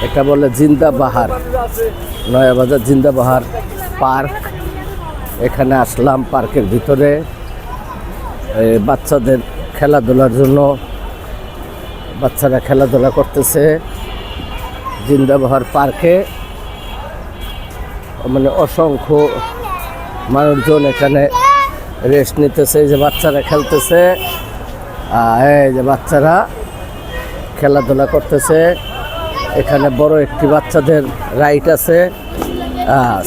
এটা বলে জিন্দাবাহার, নয়াবাজার জিন্দাবাহার পার্ক। এখানে আসলাম পার্কের ভিতরে বাচ্চাদের খেলাধুলার জন্য। বাচ্চারা খেলাধুলা করতেছে জিন্দাবাহার পার্কে। মানে অসংখ্য মানুষজন এখানে রেস্ট নিতেছে। এই যে বাচ্চারা খেলতেছে, এই যে বাচ্চারা খেলাধুলা করতেছে। এখানে বড় একটি বাচ্চাদের রাইড আছে,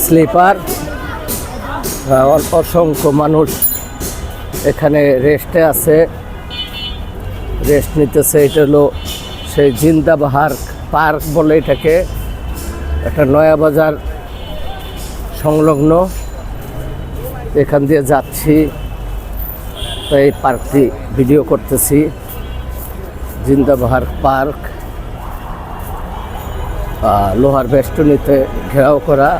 স্লিপার। অসংখ্য মানুষ এখানে রেস্টে আছে, রেস্ট নিতেছে। এটা হলো সেই জিন্দাবাহার পার্ক বলে এটাকে। একটা নয়াবাজার সংলগ্ন, এখান দিয়ে যাচ্ছি, তো এই পার্কটি ভিডিও করতেছি। জিন্দাবাহার পার্ক লোহার বেষ্টনীতে ঘেরাও করা,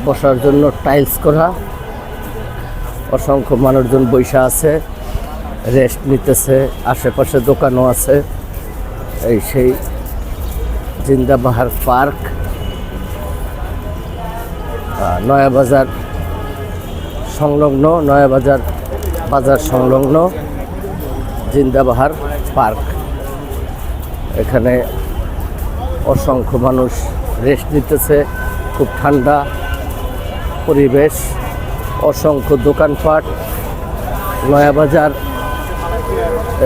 বসার জন্য টাইলস করা। অসংখ্য মানুষজন বৈশা আছে, রেস্ট নিতেছে। আশেপাশে দোকানও আছে। এই সেই জিন্দাবাহার পার্ক, নয়াবাজার সংলগ্ন, নয়াবাজার বাজার সংলগ্ন জিন্দাবাহার পার্ক। এখানে অসংখ্য মানুষ রেস্ট নিতেছে। খুব ঠান্ডা পরিবেশ, অসংখ্য দোকানপাট। নয়াবাজার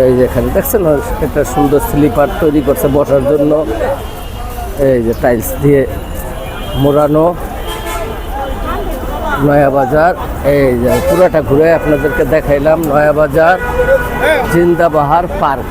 এই যেখানে দেখছেন একটা সুন্দর স্লিপার তৈরি করছে বসার জন্য। এই যে টাইলস দিয়ে মোড়ানো নয়াবাজার। এই যে পুরাটা ঘুরে আপনাদেরকে দেখাইলাম নয়াবাজার জিন্দাবাহার পার্ক।